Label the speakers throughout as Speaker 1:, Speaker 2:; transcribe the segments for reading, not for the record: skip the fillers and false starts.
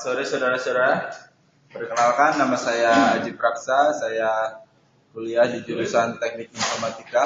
Speaker 1: Sore saudara-saudara, perkenalkan nama saya Aji Praksa, saya kuliah di jurusan Teknik Informatika.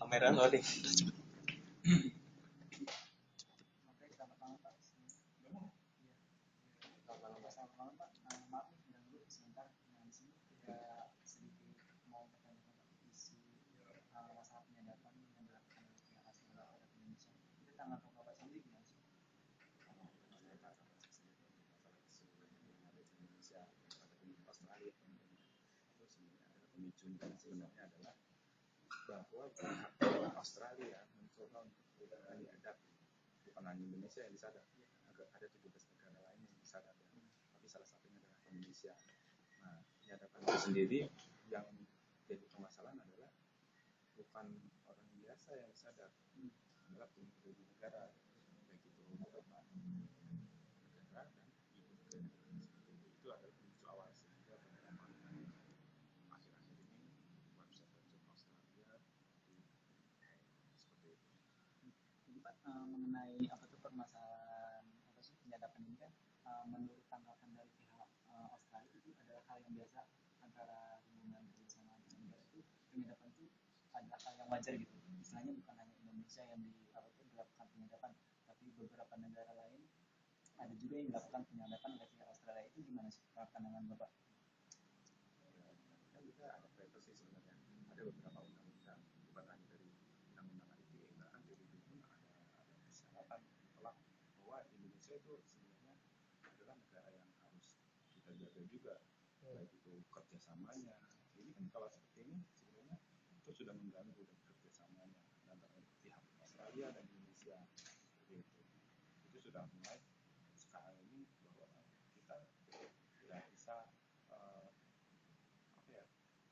Speaker 2: Kamera loading.
Speaker 3: Sebenarnya adalah bahwa bahasa Australia mencoba untuk diadap, bukan hanya Indonesia yang disadap, ada 17 negara lain yang disadap, tapi salah satunya adalah Indonesia. Nah, penyadapan itu sendiri yang jadi permasalahan adalah bukan orang biasa yang disadap, adalah pemimpin negara, baik itu negara dan ibu negara. Itu adalah pemicu awal sehingga penerapan akhir-akhir ini website Australia seperti itu.
Speaker 4: Mengenai apa tuh permasalahan apa sih penyadapan ini kan menurut tanggapan dari pihak Australia itu adalah hal yang biasa antara hubungan kerjasama antar negara itu penyadapan itu adalah hal yang wajar gitu. Misalnya bukan hanya Indonesia yang dilakukan penyadapan, tapi beberapa negara lain ada juga yang dilakukan penyadapan oleh pihak Australia. Itu gimana sih pandangan Bapak?
Speaker 3: Kan kita ada privacy sebenarnya, ada beberapa undang-undang, bukan hanya dari undang-undang ITE, bahkan PBB pun ada persyaratan bahwa Indonesia itu jaga juga, baik itu kerjasamanya. Ini kan kalau seperti ini sebenarnya itu sudah mengganggu dan kerjasamanya antara pihak Australia dan Indonesia. Gitu. Itu sudah mulai sekarang ini bahwa kita tidak bisa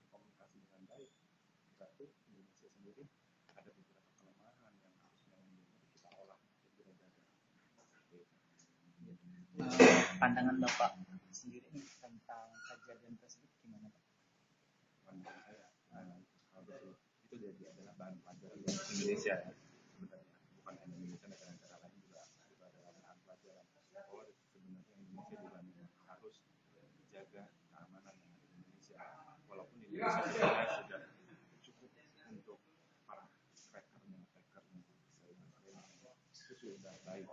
Speaker 3: berkomunikasi dengan baik. Berarti Indonesia sendiri ada beberapa kelemahan yang harusnya kita olah, kita jaga.
Speaker 4: Pandangan Bapak sendiri nih tentang kejadian tersebut gimana Pak?
Speaker 3: Pandangan saya, kalau itu adalah bahan pelajaran dari Indonesia ya, sebenarnya bukan hanya Indonesia, negara-negara lain juga ada bahan pelajaran bahwa sebenarnya Indonesia juga harus jaga keamanan yang ada di Indonesia, walaupun Indonesia sebenarnya sudah cukup untuk para hackernya itu sudah baik,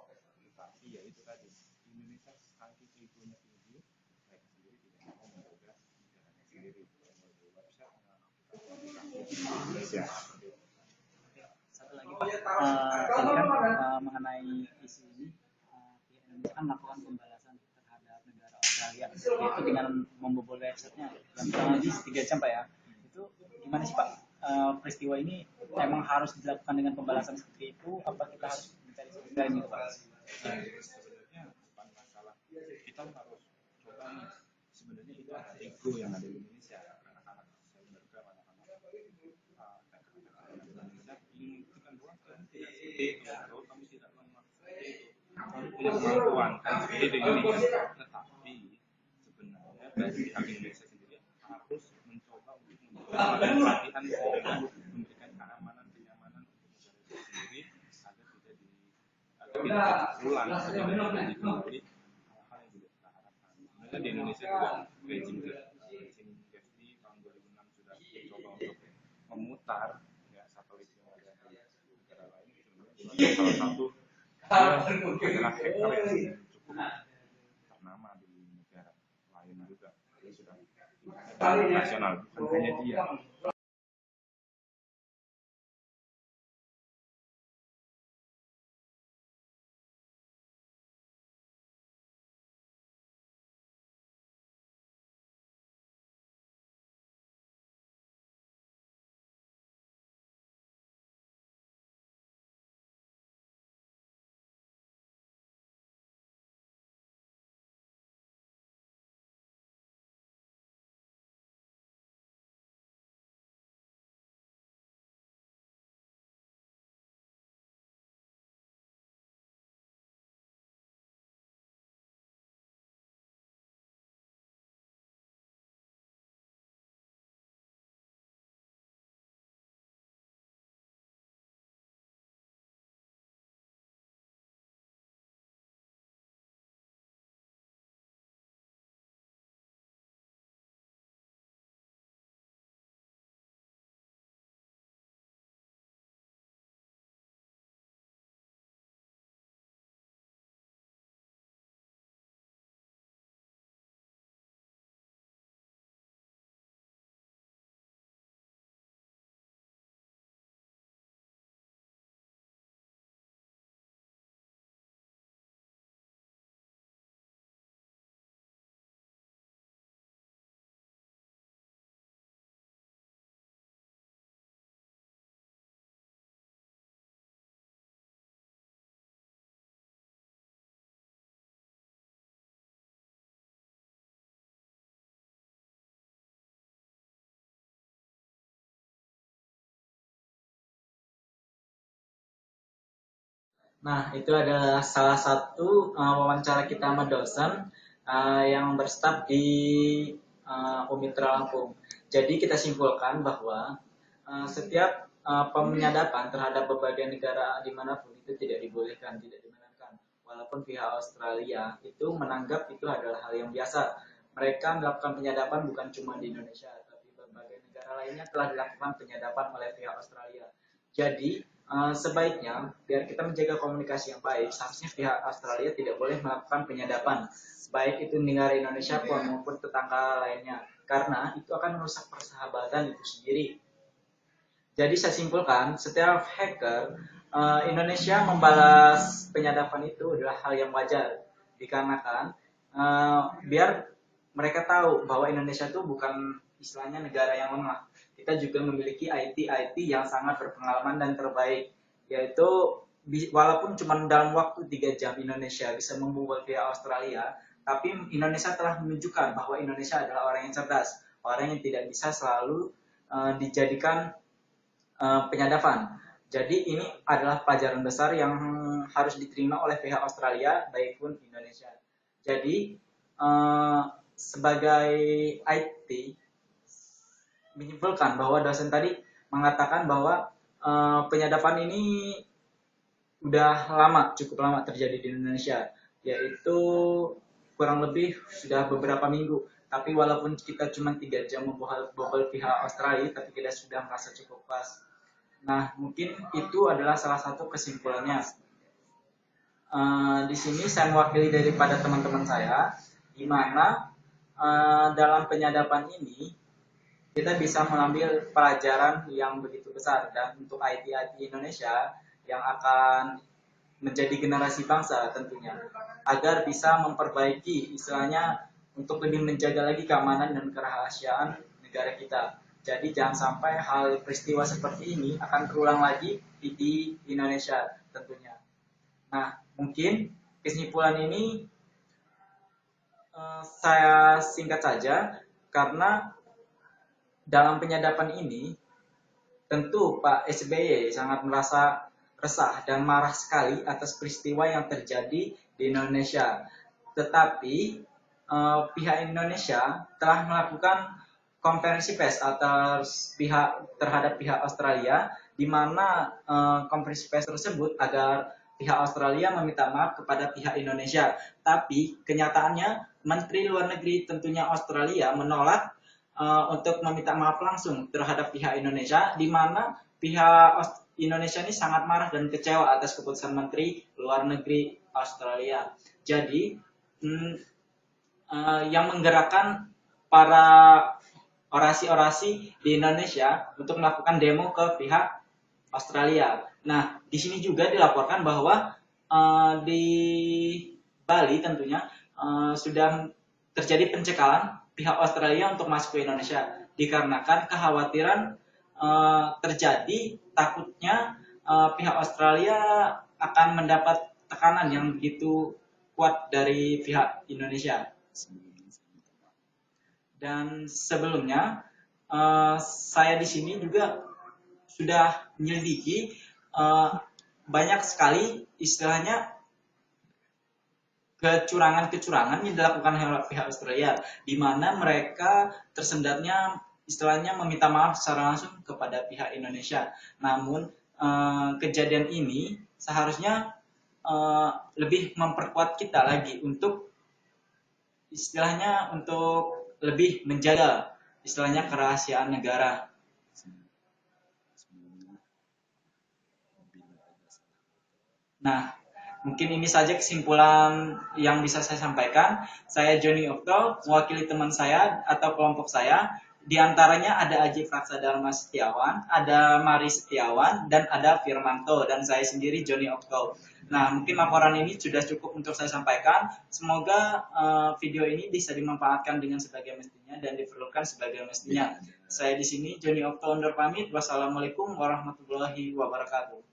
Speaker 3: tetapi ya itu tadi Indonesia saking egonya tinggi, mereka sendiri tidak mau menjaga negaranya sendiri, melalui website Indonesia.
Speaker 4: Satu lagi Pak, tadi kan mengenai isu ini, pihak Indonesia kan melakukan pembalasan terhadap negara Australia, yaitu dengan membobol websitenya yang kurang lebih 3 jam Pak ya. Itu gimana sih Pak, peristiwa ini memang harus dilakukan dengan pembalasan seperti itu, apa kita harus mencari solusi lain gitu Pak?
Speaker 3: Sebenarnya bukan masalah, kita harus coba nih, sebenarnya itu ada ego yang ada di Indonesia, anak-anak selebgram, anak-anak Indonesia ingin membuktikan bahwa kamu tidak seperti itu, kalau kamu tidak lemah seperti itu, kamu punya kemampuan kan seperti itu ini kan. Tetapi sebenarnya dari pihak Indonesia sendiri harus mencoba untuk memberikan pelatihan sehingga memberikan keamanan, kenyamanan untuk negara itu sendiri agar tidak ulang, tidak kembali hal-hal yang tidak kita harapkan. Sebenarnya di Indonesia juga rejim GFD tahun 2006 sudah mencoba untuk memutar ya satelit yang ada di negara lain. Sebenarnya salah satu adalah hacker yang cukup ternama di negara lain juga. Dia sudah nasional, bukan hanya dia.
Speaker 4: Nah, itu adalah salah satu wawancara kita sama dosen yang berstaf di Umitra Lampung. Jadi kita simpulkan bahwa setiap penyadapan terhadap berbagai negara dimanapun itu tidak dibolehkan, tidak dibenarkan. Walaupun pihak Australia itu menganggap itu adalah hal yang biasa. Mereka melakukan penyadapan bukan cuma di Indonesia, tapi berbagai negara lainnya telah dilakukan penyadapan oleh pihak Australia. Jadi sebaiknya biar kita menjaga komunikasi yang baik, seharusnya pihak Australia tidak boleh melakukan penyadapan, baik itu negara Indonesia maupun tetangga lainnya, karena itu akan merusak persahabatan itu sendiri. Jadi saya simpulkan, setiap hacker Indonesia membalas penyadapan itu adalah hal yang wajar, dikarenakan biar mereka tahu bahwa Indonesia itu bukan istilahnya negara yang lemah. Kita juga memiliki IT yang sangat berpengalaman dan terbaik, yaitu walaupun cuma dalam waktu 3 jam Indonesia bisa membobol pihak Australia, tapi Indonesia telah menunjukkan bahwa Indonesia adalah orang yang cerdas, orang yang tidak bisa selalu dijadikan penyadapan. Jadi ini adalah pelajaran besar yang harus diterima oleh pihak Australia, baik pun Indonesia. Jadi sebagai IT menyimpulkan bahwa dosen tadi mengatakan bahwa penyadapan ini udah cukup lama terjadi di Indonesia, yaitu kurang lebih sudah beberapa minggu. Tapi walaupun kita cuma 3 jam membobol pihak Australia, tapi kita sudah merasa cukup puas. Nah, mungkin itu adalah salah satu kesimpulannya. Di sini saya mewakili daripada teman-teman saya, di mana dalam penyadapan ini kita bisa mengambil pelajaran yang begitu besar, dan untuk IT Indonesia yang akan menjadi generasi bangsa tentunya, agar bisa memperbaiki istilahnya untuk lebih menjaga lagi keamanan dan kerahasiaan negara kita. Jadi jangan sampai hal peristiwa seperti ini akan terulang lagi di Indonesia tentunya. Nah, mungkin kesimpulan ini saya singkat saja, karena dalam penyadapan ini tentu Pak SBY sangat merasa resah dan marah sekali atas peristiwa yang terjadi di Indonesia. Tetapi pihak Indonesia telah melakukan konferensi pers terhadap pihak Australia, di mana konferensi pers tersebut agar pihak Australia meminta maaf kepada pihak Indonesia. Tapi kenyataannya Menteri Luar Negeri tentunya Australia menolak untuk meminta maaf langsung terhadap pihak Indonesia, di mana pihak Indonesia ini sangat marah dan kecewa atas keputusan Menteri Luar Negeri Australia. Jadi yang menggerakkan para orasi-orasi di Indonesia untuk melakukan demo ke pihak Australia. Nah, di sini juga dilaporkan bahwa di Bali tentunya sudah terjadi pencekalan pihak Australia untuk masuk ke Indonesia, dikarenakan kekhawatiran terjadi takutnya pihak Australia akan mendapat tekanan yang begitu kuat dari pihak Indonesia. Dan sebelumnya saya di sini juga sudah menyelidiki banyak sekali istilahnya kecurangan-kecurangan yang dilakukan oleh pihak Australia, di mana mereka tersendatnya istilahnya meminta maaf secara langsung kepada pihak Indonesia. Namun kejadian ini seharusnya lebih memperkuat kita lagi untuk istilahnya untuk lebih menjaga istilahnya kerahasiaan negara. Nah, mungkin ini saja kesimpulan yang bisa saya sampaikan. Saya Joni Okto, mewakili teman saya atau kelompok saya. Di antaranya ada Aji Praksa Dharma Setiawan, ada Mari Setiawan, dan ada Firmanto, dan saya sendiri Joni Okto. Nah, mungkin laporan ini sudah cukup untuk saya sampaikan. Semoga video ini bisa dimanfaatkan dengan sebagai mestinya dan diperlukan sebagai mestinya. Saya di sini Joni Okto undur pamit. Wassalamualaikum warahmatullahi wabarakatuh.